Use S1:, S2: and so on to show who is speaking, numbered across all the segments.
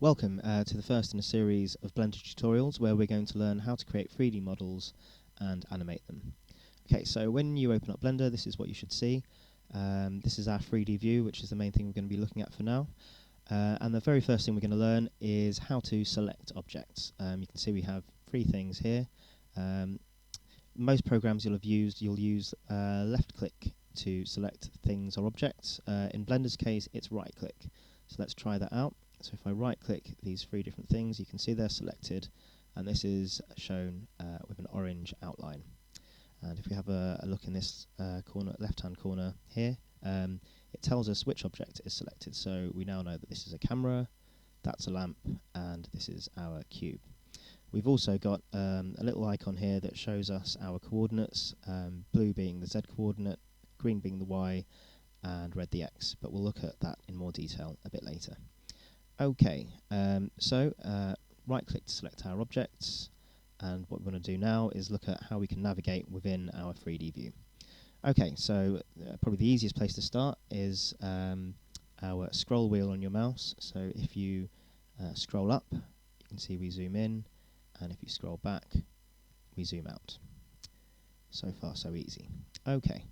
S1: Welcome to the first in a series of Blender tutorials where we're going to learn how to create 3D models and animate them. Okay, so when you open up Blender, this is what you should see. This is our 3D view, which is the main thing we're going to be looking at for now. And the very first thing we're going to learn is how to select objects. You can see we have three things here. Most programs you'll use left click to select things or objects. In Blender's case, it's right click. So let's try that out. So if I right click these three different things, you can see they're selected, and this is shown with an orange outline. And if we have a look in this left-hand corner here, it tells us which object is selected. So we now know that this is a camera, that's a lamp, and this is our cube. We've also got a little icon here that shows us our coordinates, blue being the Z coordinate, green being the Y, and red the X. But we'll look at that in more detail a bit later. Okay, so right click to select our objects, and what we want to do now is look at how we can navigate within our 3D view. Okay, so probably the easiest place to start is our scroll wheel on your mouse. So if you scroll up, you can see we zoom in, and if you scroll back, we zoom out. So far, so easy. Okay,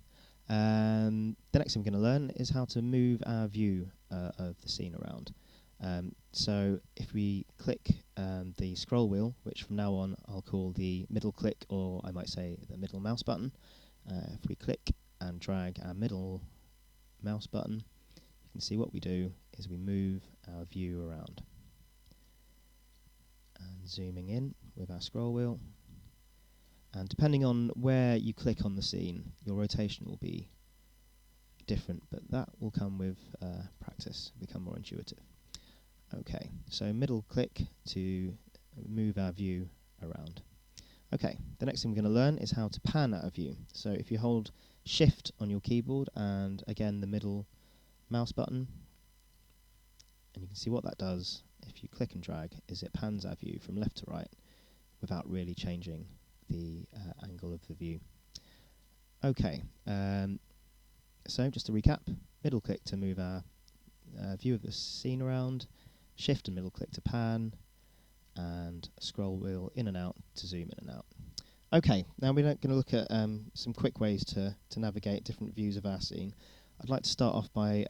S1: the next thing we're going to learn is how to move our view of the scene around. So if we click the scroll wheel, which from now on I'll call the middle click, or I might say the middle mouse button, if we click and drag our middle mouse button, you can see what we do is we move our view around. And zooming in with our scroll wheel, and depending on where you click on the scene, your rotation will be different, but that will come with practice, become more intuitive. Okay, so middle click to move our view around. Okay, the next thing we're going to learn is how to pan our view. So if you hold Shift on your keyboard and again the middle mouse button, and you can see what that does if you click and drag is it pans our view from left to right without really changing the angle of the view. Okay, so just to recap, middle click to move our view of the scene around, Shift and middle click to pan, and scroll wheel in and out to zoom in and out. Okay, now we're going to look at some quick ways to navigate different views of our scene. I'd like to start off by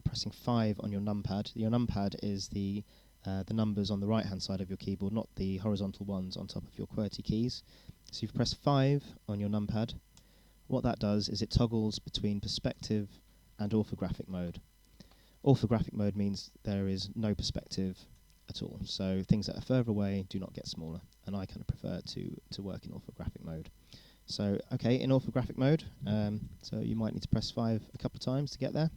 S1: pressing 5 on your numpad. Your numpad is the numbers on the right hand side of your keyboard, not the horizontal ones on top of your QWERTY keys. So you've pressed 5 on your numpad. What that does is it toggles between perspective and orthographic mode. Orthographic mode means there is no perspective at all, so things that are further away do not get smaller, and I kind of prefer to work in orthographic mode. So, okay, in orthographic mode, so you might need to press 5 a couple of times to get there.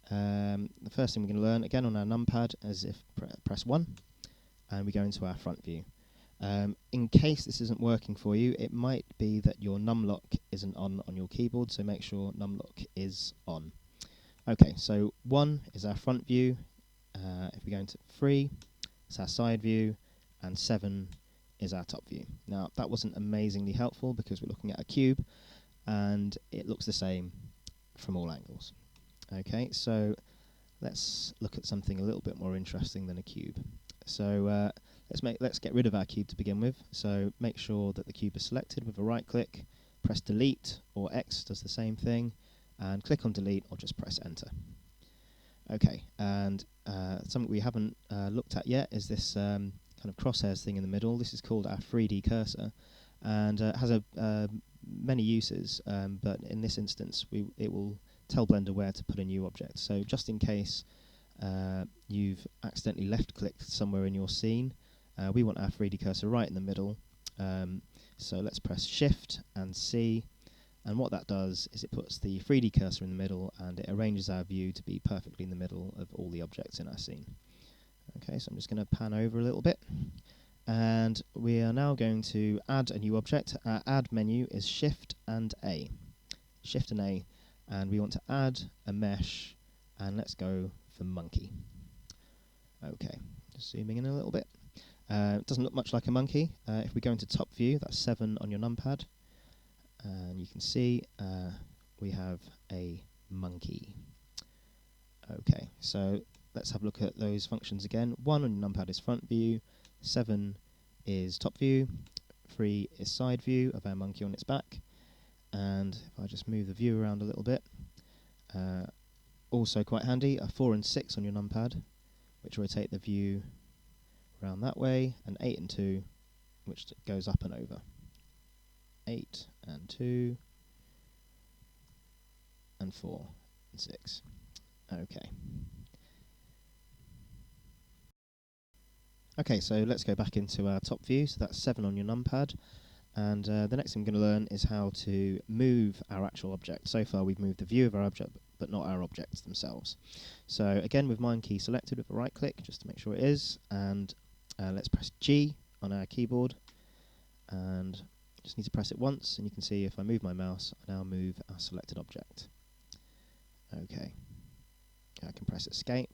S1: The first thing we're going to learn, again on our numpad, is if press 1, and we go into our front view. In case this isn't working for you, it might be that your numlock isn't on your keyboard, so make sure numlock is on. Okay, so 1 is our front view. If we go into 3, it's our side view, and 7 is our top view. Now, that wasn't amazingly helpful because we're looking at a cube, and it looks the same from all angles. Okay, so let's look at something a little bit more interesting than a cube. So let's get rid of our cube to begin with. So make sure that the cube is selected with a right click, press delete, or X does the same thing, and click on delete or just press enter. Okay, and something we haven't looked at yet is this kind of crosshairs thing in the middle. This is called our 3D cursor, and has many uses, but in this instance it will tell Blender where to put a new object. So just in case you've accidentally left-clicked somewhere in your scene, we want our 3D cursor right in the middle. So let's press Shift and C, and what that does is it puts the 3D cursor in the middle, and it arranges our view to be perfectly in the middle of all the objects in our scene. Okay, so I'm just going to pan over a little bit, and we are now going to add a new object. Our add menu is Shift and A. Shift and A. And we want to add a mesh, and let's go for monkey. Okay, just zooming in a little bit. It doesn't look much like a monkey. If we go into top view, that's 7 on your numpad, and you can see we have a monkey. Okay, so let's have a look at those functions again. 1 on your numpad is front view, 7 is top view, 3 is side view of our monkey on its back, and if I just move the view around a little bit, also quite handy, 4 and 6 on your numpad, which rotate the view around that way, and 8 and 2, which goes up and over. 8 and 2, and 4 and 6. Okay. Okay, so let's go back into our top view. So that's 7 on your numpad. And the next thing we're going to learn is how to move our actual object. So far we've moved the view of our object, but not our objects themselves. So again, with mine key selected with a right click, just to make sure it is, and let's press G on our keyboard, and just need to press it once, and you can see if I move my mouse, I now move our selected object. Okay, I can press Escape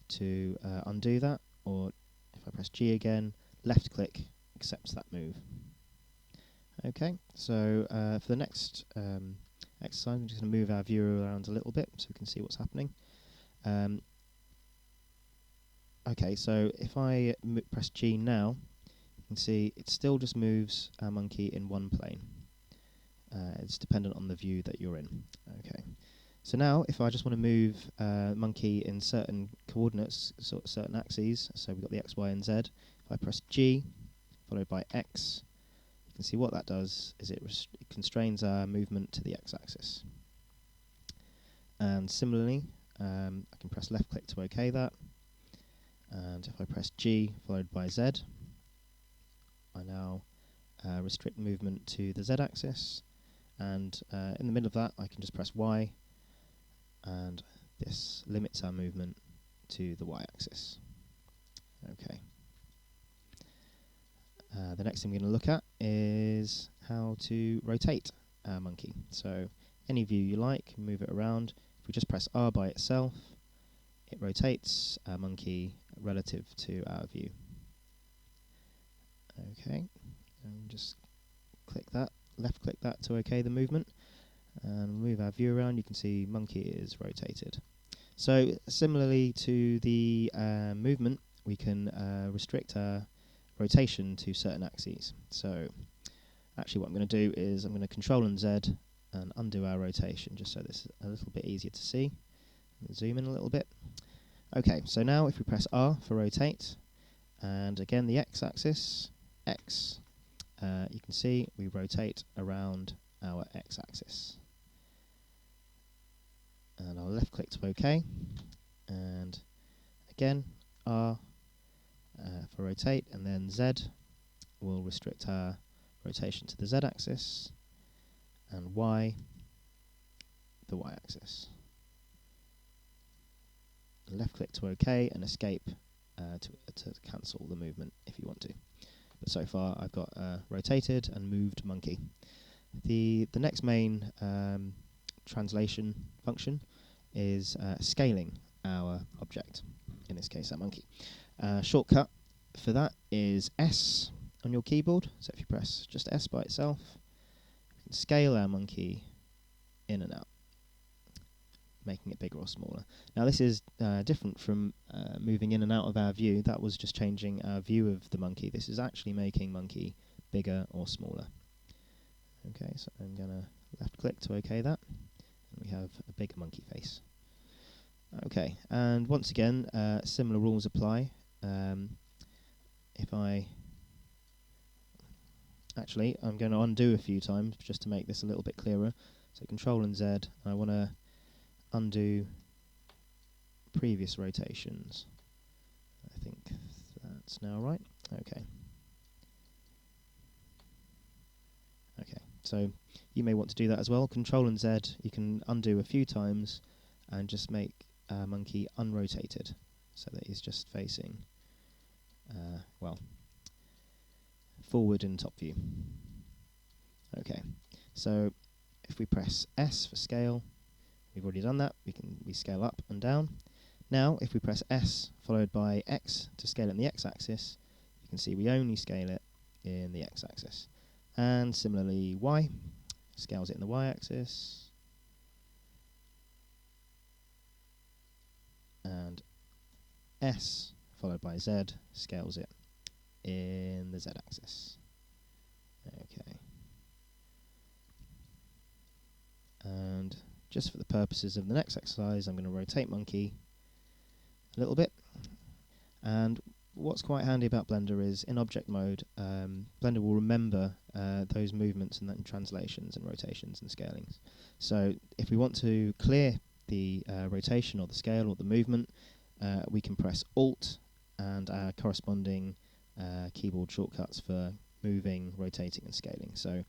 S1: to undo that, or if I press G again, left click accepts that move. Okay, so for the next exercise, I'm just going to move our viewer around a little bit so we can see what's happening. Okay, so if I press G now, you can see it still just moves our monkey in one plane. It's dependent on the view that you're in. Okay, so now if I just want to move monkey in certain coordinates, certain axes, so we've got the X, Y, and Z, if I press G followed by X, you can see what that does is it constrains our movement to the X-axis. And similarly, I can press left click to OK that, and if I press G followed by Z, I now restrict movement to the Z-axis, and in the middle of that I can just press Y, and this limits our movement to the Y-axis. Okay. The next thing we're going to look at is how to rotate our monkey. So any view you like, move it around. If we just press R by itself, it rotates our monkey relative to our view. Okay, and just click that, left click that to OK the movement, and move our view around. You can see monkey is rotated. So similarly to the movement, we can restrict our rotation to certain axes. So actually what I'm going to do is I'm going to Control and Z and undo our rotation, just so this is a little bit easier to see. Zoom in a little bit. Okay, so now if we press R for rotate, and again the X-axis, X, you can see we rotate around our X-axis. And I'll left click to OK, and again R for rotate, and then Z will restrict our rotation to the Z-axis, and Y the Y-axis. Left click to OK, and Escape to cancel the movement if you want to. But so far I've got rotated and moved monkey. The next main translation function is scaling our object, in this case our monkey. Shortcut for that is S on your keyboard, so if you press just S by itself, you can scale our monkey in and out, making it bigger or smaller. Now this is different from moving in and out of our view. That was just changing our view of the monkey. This is actually making monkey bigger or smaller. Okay, so I'm going to left click to OK that, and we have a bigger monkey face. Okay, and once again similar rules apply. If I actually, I'm going to undo a few times just to make this a little bit clearer. So Control and Z, and I want to undo previous rotations. I think that's now right. Okay. Okay, so you may want to do that as well. Control and Z, you can undo a few times and just make monkey unrotated, so that he's just facing, well, forward in top view. Okay, so if we press S for scale, we've already done that. We scale up and down. Now, if we press S followed by X to scale it in the X-axis, you can see we only scale it in the X-axis. And similarly, Y scales it in the Y-axis, and S followed by Z scales it in the Z axis. Okay. And just for the purposes of the next exercise, I'm going to rotate monkey a little bit. And what's quite handy about Blender is in object mode, Blender will remember those movements and then translations and rotations and scalings. So if we want to clear the rotation or the scale or the movement, we can press Alt and our corresponding keyboard shortcuts for moving, rotating and scaling. So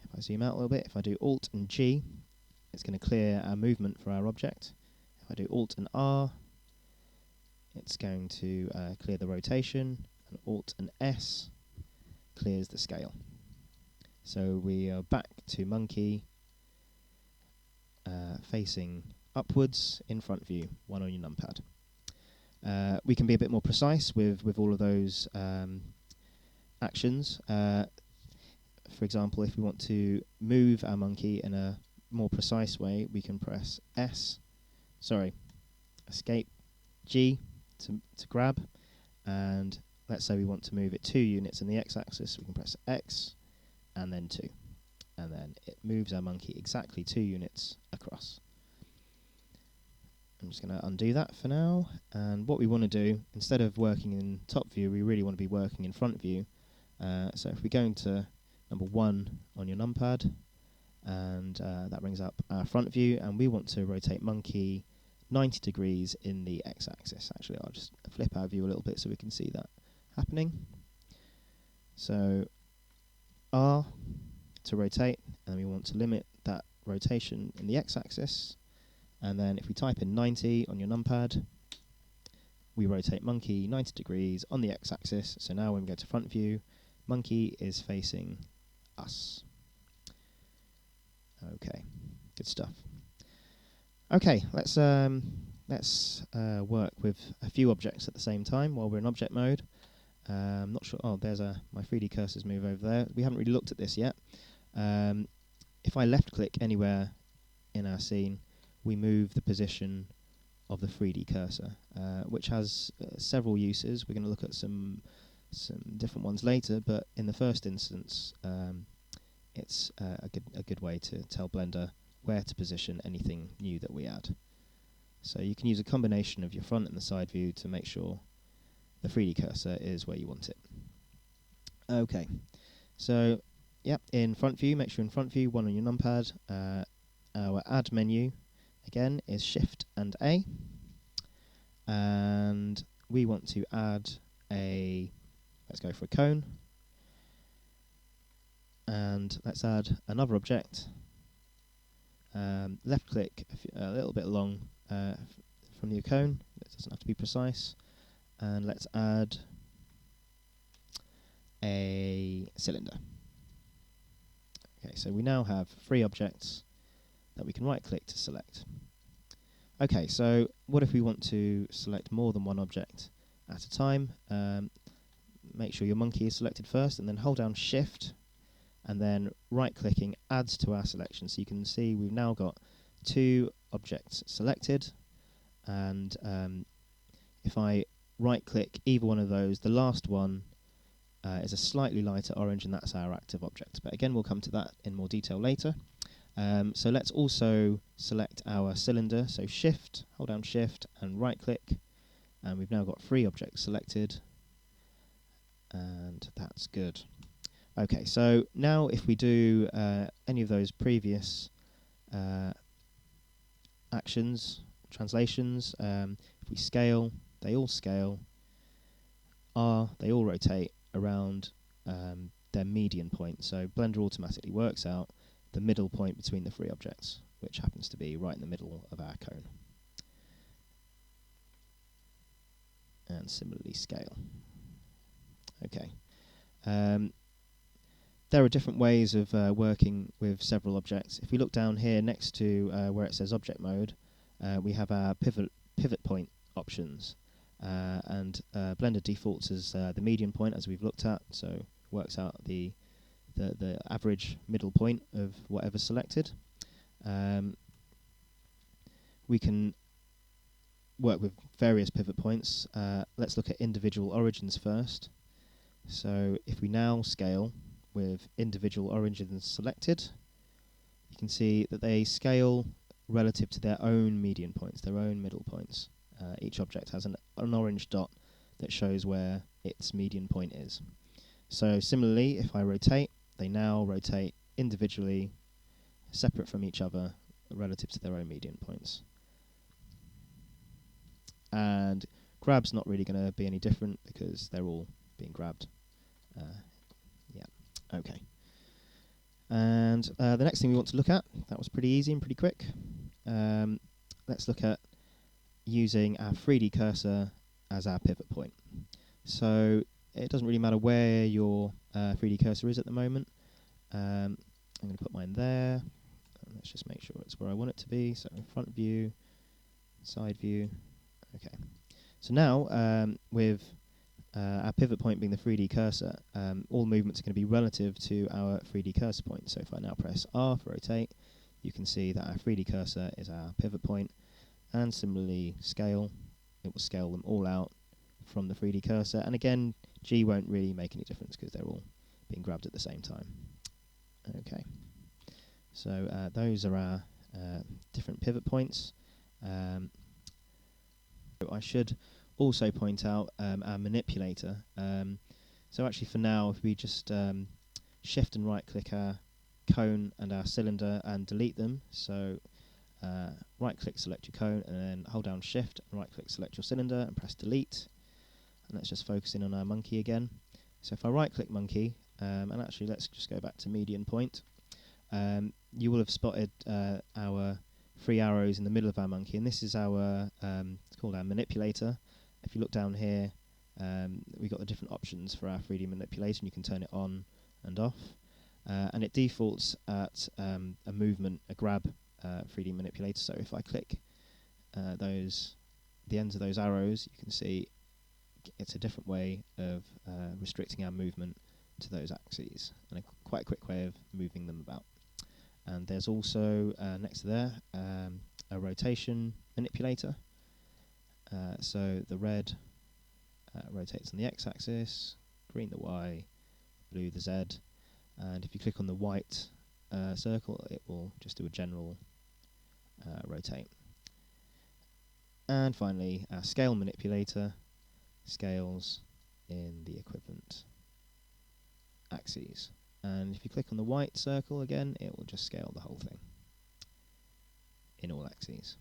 S1: if I zoom out a little bit, if I do Alt and G, it's going to clear our movement for our object. If I do Alt and R, it's going to clear the rotation, and Alt and S clears the scale. So we are back to monkey facing upwards in front view, one on your numpad. We can be a bit more precise with all of those actions. For example, if we want to move our monkey in a more precise way, we can press escape G to grab, and let's say we want to move it 2 units in the x-axis, we can press X and then 2, and then it moves our monkey exactly 2 units across. I'm just going to undo that for now, and what we want to do, instead of working in top view, we really want to be working in front view. So if we go into number 1 on your numpad, and that brings up our front view, and we want to rotate monkey 90 degrees in the x-axis. Actually, I'll just flip our view a little bit so we can see that happening. So R to rotate, and we want to limit that rotation in the x-axis, and then if we type in 90 on your numpad, we rotate monkey 90 degrees on the x-axis. So now when we go to front view, monkey is facing us. Okay, good stuff. Okay, let's work with a few objects at the same time while we're in object mode. I'm not sure. Oh, there's my 3D cursor's move over there. We haven't really looked at this yet. If I left-click anywhere in our scene, we move the position of the 3D cursor, which has several uses. We're going to look at some different ones later, but in the first instance, it's a good way to tell Blender where to position anything new that we add. So you can use a combination of your front and the side view to make sure the 3D cursor is where you want it. Okay, so in front view, make sure in front view, 1 on your numpad. Our add menu, again, is Shift and A. And we want to add let's go for a cone. And let's add another object. Left click a little bit long from the cone. It doesn't have to be precise. And let's add a cylinder. Okay, so we now have 3 objects that we can right click to select. Okay, so what if we want to select more than one object at a time? Make sure your monkey is selected first, and then hold down Shift, and then right-clicking adds to our selection. So you can see we've now got 2 objects selected, and if I right-click either one of those, the last one is a slightly lighter orange, and that's our active object. But again, we'll come to that in more detail later. So let's also select our cylinder. So Shift, hold down Shift, and right-click, and we've now got 3 objects selected, and that's good. Okay, so now if we do any of those previous actions, translations, if we scale, they all scale. R, they all rotate around their median point. So Blender automatically works out the middle point between the 3 objects, which happens to be right in the middle of our cone. And similarly scale. Okay. There are different ways of working with several objects. If we look down here next to where it says object mode, we have our pivot point options. And Blender defaults as the median point, as we've looked at, so works out the average middle point of whatever's selected. We can work with various pivot points. Let's look at individual origins first. So if we now scale with individual origins selected, you can see that they scale relative to their own median points, their own middle points. Each object has an orange dot that shows where its median point is. So similarly, if I rotate, they now rotate individually, separate from each other, relative to their own median points. And grab's not really going to be any different because they're all being grabbed. Okay. And the next thing we want to look at, that was pretty easy and pretty quick. Let's look at using our 3D cursor as our pivot point. So it doesn't really matter where your 3D cursor is at the moment. I'm going to put mine there. Let's just make sure it's where I want it to be. So front view, side view. Okay. So now with our pivot point being the 3D cursor, all movements are going to be relative to our 3D cursor point. So if I now press R for rotate, you can see that our 3D cursor is our pivot point, and similarly scale, it will scale them all out from the 3D cursor. And again, G won't really make any difference because they're all being grabbed at the same time. Okay, so those are our different pivot points. I should also point out our manipulator. So actually for now, if we just shift and right click our cone and our cylinder and delete them, so right click select your cone and then hold down shift and right click select your cylinder and press delete, and let's just focus in on our monkey again. So if I right click monkey, and actually let's just go back to median point, you will have spotted our 3 arrows in the middle of our monkey, and this is our it's called our manipulator. If you look down here, we've got the different options for our 3D manipulator, and you can turn it on and off. And it defaults at a movement, a grab 3D manipulator. So if I click the ends of those arrows, you can see it's a different way of restricting our movement to those axes, and quite a quick way of moving them about. And there's also next to there a rotation manipulator. So the red rotates on the x-axis, green the y, blue the z, and if you click on the white circle, it will just do a general rotate. And finally, our scale manipulator scales in the equivalent axes. And if you click on the white circle again, it will just scale the whole thing in all axes.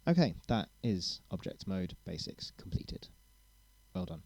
S1: Okay, that is Object Mode Basics completed. Well done.